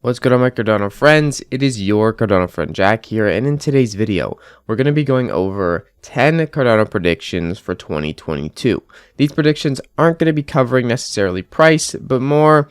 What's good on my Cardano friends? It is your Cardano friend Jack here, and in today's video, we're going to be going over 10 Cardano predictions for 2022. These predictions aren't going to be covering necessarily price, but more,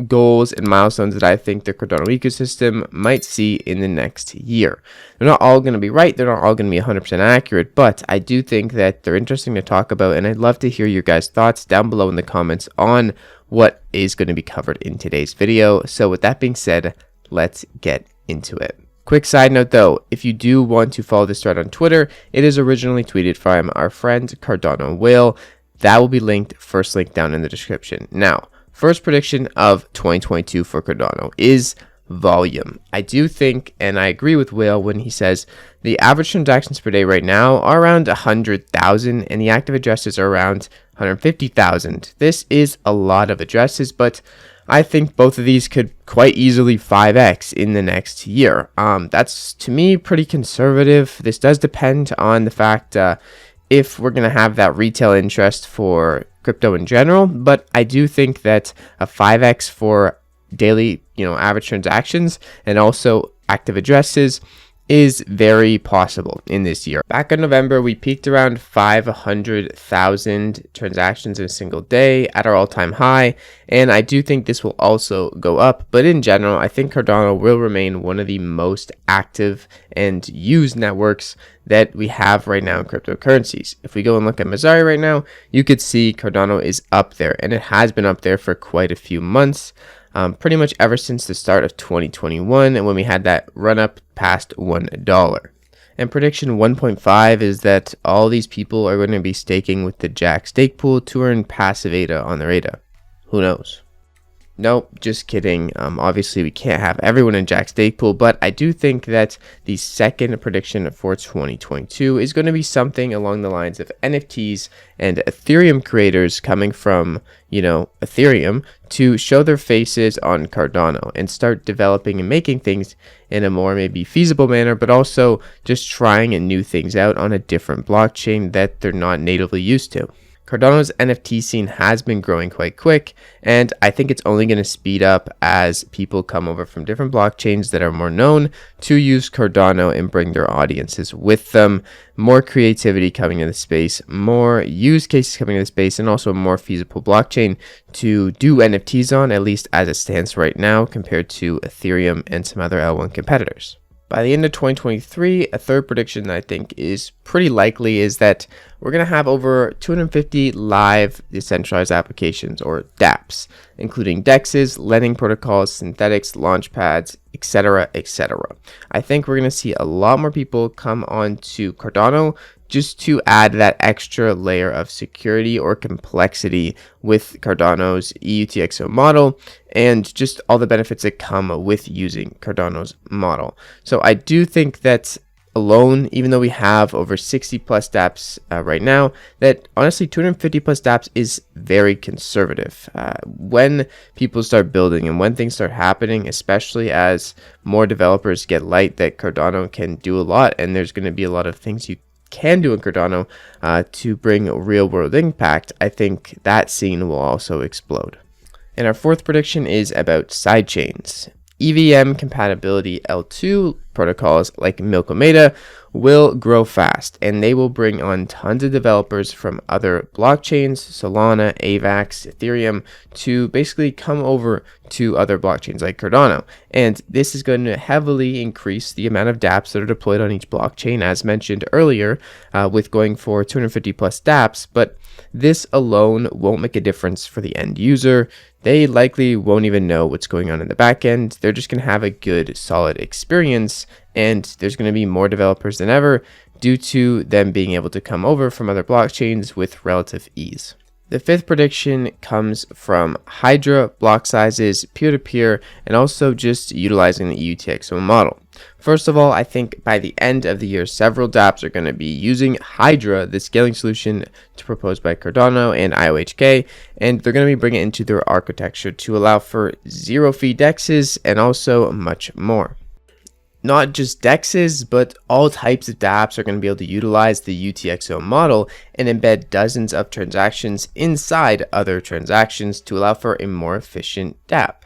goals and milestones that I think the Cardano ecosystem might see in the next year. They're not all going to be right, they're not all going to be 100% accurate, but I do think that they're interesting to talk about, and I'd love to hear your guys' thoughts down below in the comments on what is going to be covered in today's video. So with that being said, let's get into it. Quick side note though, if you do want to follow this thread on Twitter, it is originally tweeted from our friend Cardano Whale. That will be linked, first link down in the description. Now, first prediction of 2022 for Cardano is volume. I do think, and I agree with Whale when he says the average transactions per day right now are around 100,000 and the active addresses are around 150,000. This is a lot of addresses, but I think both of these could quite easily 5x in the next year. That's to me pretty conservative. This does depend on the fact if we're going to have that retail interest for crypto in general, but I do think that a 5x for daily, average transactions and also active addresses is very possible in this year. Back in November, we peaked around 500,000 transactions in a single day at our all-time high, and I do think this will also go up, but in general, I think Cardano will remain one of the most active and used networks that we have right now in cryptocurrencies. If we go and look at Messari right now, you could see Cardano is up there, and it has been up there for quite a few months. Pretty much ever since the start of 2021 and when we had that run up past $1. And prediction 1.5 is that all these people are going to be staking with the Jack stake pool to earn passive ADA on their ADA. Who knows? Nope, just kidding. Obviously, we can't have everyone in Jack stake pool, but I do think that the second prediction for 2022 is going to be something along the lines of NFTs and Ethereum creators coming from, Ethereum to show their faces on Cardano and start developing and making things in a more maybe feasible manner, but also just trying new things out on a different blockchain that they're not natively used to. Cardano's NFT scene has been growing quite quick, and I think it's only going to speed up as people come over from different blockchains that are more known to use Cardano and bring their audiences with them. More creativity coming into the space, more use cases coming into the space, and also a more feasible blockchain to do NFTs on, at least as it stands right now, compared to Ethereum and some other L1 competitors. By the end of 2023, a third prediction that I think is pretty likely is that we're going to have over 250 live decentralized applications, or dApps, including DEXs, lending protocols, synthetics, launchpads, etc., etc. I think we're going to see a lot more people come on to Cardano just to add that extra layer of security or complexity with Cardano's EUTXO model and just all the benefits that come with using Cardano's model. So I do think that alone, even though we have over 60 plus dApps right now, that honestly 250 plus dApps is very conservative. When people start building and when things start happening, especially as more developers get light that Cardano can do a lot, and there's going to be a lot of things you can do in Cardano to bring real world impact, I think that scene will also explode. And our fourth prediction is about sidechains. EVM compatibility L2 protocols like Milkomeda will grow fast, and they will bring on tons of developers from other blockchains, Solana, AVAX, Ethereum, to basically come over to other blockchains like Cardano. And this is going to heavily increase the amount of dApps that are deployed on each blockchain, as mentioned earlier, with going for 250 plus dApps. But this alone won't make a difference for the end user. They likely won't even know what's going on in the back end. They're just going to have a good, solid experience, and there's going to be more developers than ever due to them being able to come over from other blockchains with relative ease. The fifth prediction comes from Hydra, block sizes, peer-to-peer, and also just utilizing the EUTXO model. First of all, I think by the end of the year, several dApps are going to be using Hydra, the scaling solution proposed by Cardano and IOHK, and they're going to be bringing it into their architecture to allow for zero-fee DEXs and also much more. Not just DEXs, but all types of dApps are going to be able to utilize the UTXO model and embed dozens of transactions inside other transactions to allow for a more efficient dApp.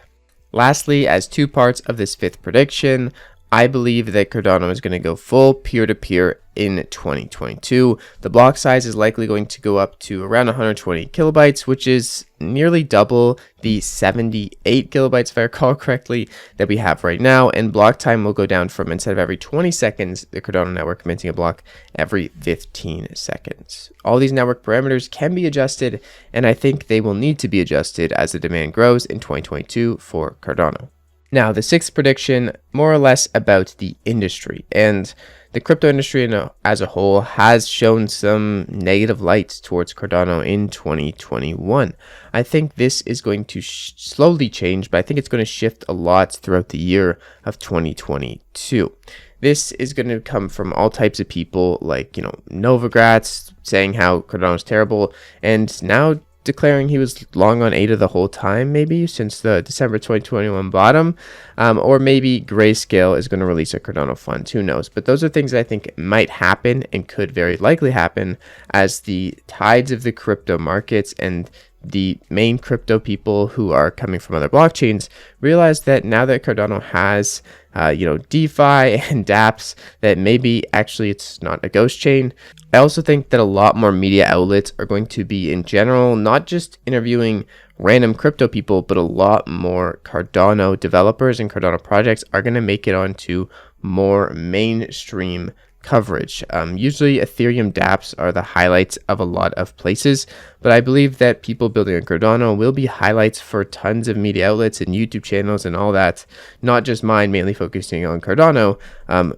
Lastly, as two parts of this fifth prediction, I believe that Cardano is going to go full peer-to-peer in 2022. The block size is likely going to go up to around 120 kilobytes, which is nearly double the 78 kilobytes, if I recall correctly, that we have right now. And block time will go down from, instead of every 20 seconds, the Cardano network minting a block every 15 seconds. All these network parameters can be adjusted, and I think they will need to be adjusted as the demand grows in 2022 for Cardano. Now, the sixth prediction, more or less about the industry, and the crypto industry as a whole has shown some negative lights towards Cardano in 2021. I think this is going to slowly change, but I think it's going to shift a lot throughout the year of 2022. This is going to come from all types of people, like, Novogratz saying how Cardano is terrible, and now declaring he was long on ADA the whole time, maybe since the December 2021 bottom, or maybe Grayscale is going to release a Cardano fund, who knows. But those are things that I think might happen and could very likely happen as the tides of the crypto markets and the main crypto people who are coming from other blockchains realize that now that Cardano has DeFi and dApps, that maybe actually it's not a ghost chain. I also think that a lot more media outlets are going to be, in general, not just interviewing random crypto people, but a lot more Cardano developers and Cardano projects are going to make it onto more mainstream coverage. Usually Ethereum dApps are the highlights of a lot of places, but I believe that people building on Cardano will be highlights for tons of media outlets and YouTube channels and all that, not just mine, mainly focusing on Cardano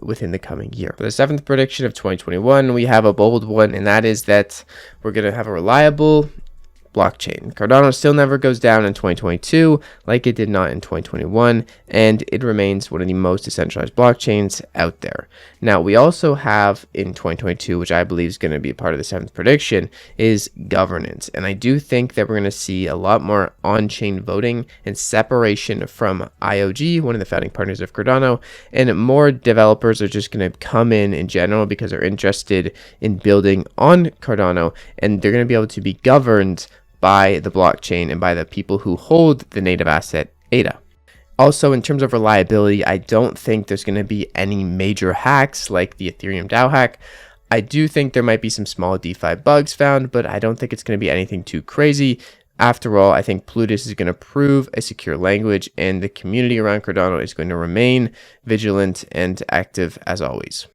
within the coming year. For the seventh prediction of 2021, we have a bold one, and that is that we're going to have a reliable blockchain. Cardano still never goes down in 2022 like it did not in 2021, and it remains one of the most decentralized blockchains out there. Now, we also have in 2022, which I believe is going to be a part of the seventh prediction, is governance. And I do think that we're going to see a lot more on-chain voting and separation from IOG, one of the founding partners of Cardano, and more developers are just going to come in general because they're interested in building on Cardano, and they're going to be able to be governed by the blockchain and by the people who hold the native asset ADA. Also, in terms of reliability, I don't think there's going to be any major hacks like the Ethereum DAO hack. I do think there might be some small DeFi bugs found, but I don't think it's going to be anything too crazy. After all, I think Plutus is going to prove a secure language, and the community around Cardano is going to remain vigilant and active as always.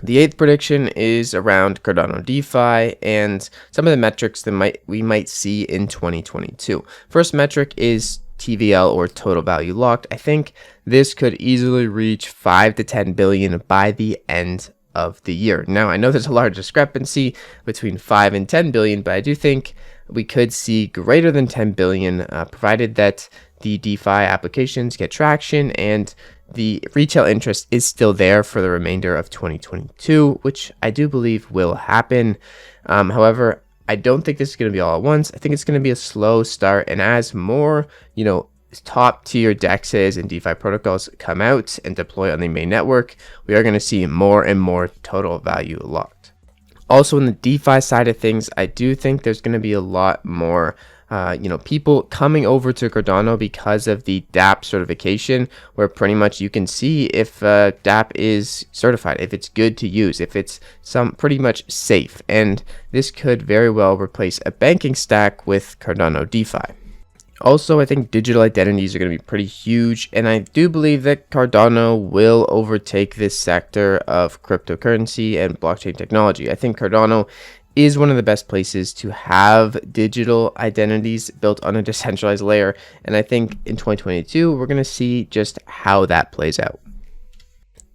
The eighth prediction is around Cardano DeFi and some of the metrics that we might see in 2022. First metric is TVL, or total value locked. I think this could easily reach 5 to 10 billion by the end of the year. Now, I know there's a large discrepancy between 5 and 10 billion, but I do think we could see greater than 10 billion, provided that the DeFi applications get traction and the retail interest is still there for the remainder of 2022, which I do believe will happen. However, I don't think this is going to be all at once. I think it's going to be a slow start, and as more, top tier DEXs and DeFi protocols come out and deploy on the main network, we are going to see more and more total value locked. Also, in the DeFi side of things, I do think there's going to be a lot more people coming over to Cardano because of the dApp certification, where pretty much you can see if dApp is certified, if it's good to use, if it's pretty much safe. And this could very well replace a banking stack with Cardano DeFi. Also, I think digital identities are going to be pretty huge, and I do believe that Cardano will overtake this sector of cryptocurrency and blockchain technology. I think Cardano is one of the best places to have digital identities built on a decentralized layer, and I think in 2022 we're going to see just how that plays out.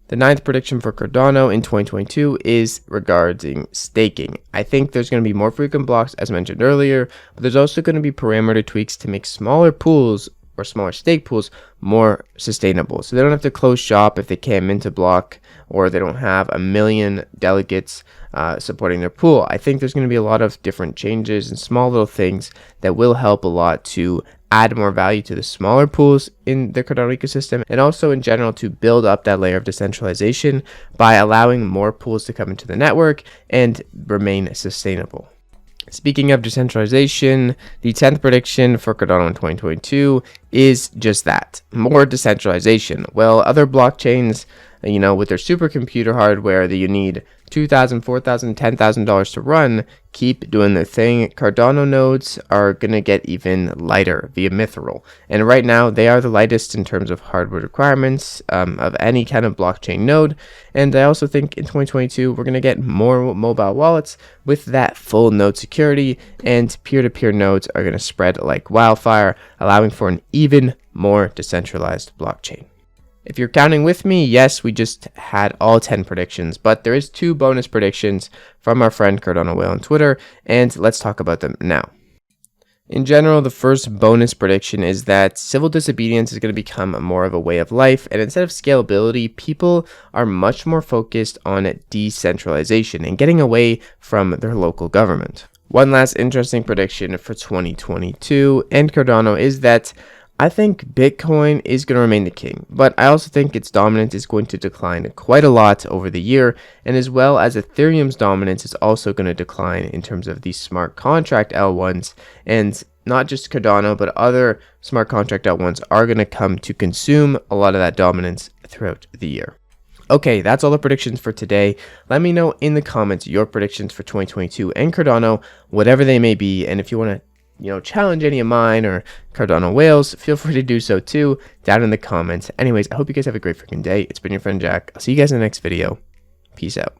The ninth prediction for Cardano in 2022 is regarding staking. I think there's going to be more frequent blocks, as mentioned earlier, but there's also going to be parameter tweaks to make smaller pools or smaller stake pools more sustainable. So they don't have to close shop if they can't mint a block, or they don't have 1 million delegates supporting their pool. I think there's going to be a lot of different changes and small little things that will help a lot to add more value to the smaller pools in the Cardano ecosystem, and also in general to build up that layer of decentralization by allowing more pools to come into the network and remain sustainable. Speaking of decentralization, the 10th prediction for Cardano in 2022 is just that, more decentralization. Well, other blockchains, with their supercomputer hardware that you need $2,000, $4,000, $10,000 to run, keep doing their thing. Cardano nodes are going to get even lighter via Mithril. And right now, they are the lightest in terms of hardware requirements of any kind of blockchain node. And I also think in 2022, we're going to get more mobile wallets with that full node security, and peer-to-peer nodes are going to spread like wildfire, allowing for an even more decentralized blockchain. If you're counting with me, yes, we just had all 10 predictions, but there is 2 bonus predictions from our friend Cardano Whale on Twitter, and let's talk about them now. In general, the first bonus prediction is that civil disobedience is going to become more of a way of life, and instead of scalability, people are much more focused on decentralization and getting away from their local government. One last interesting prediction for 2022 and Cardano is that I think Bitcoin is going to remain the king, but I also think its dominance is going to decline quite a lot over the year, and as well as Ethereum's dominance is also going to decline in terms of the smart contract L1s, and not just Cardano, but other smart contract L1s are going to come to consume a lot of that dominance throughout the year. Okay, that's all the predictions for today. Let me know in the comments your predictions for 2022 and Cardano, whatever they may be, and if you want to challenge any of mine or Cardano Whales, feel free to do so too down in the comments. Anyways, I hope you guys have a great freaking day. It's been your friend Jack. I'll see you guys in the next video. Peace out.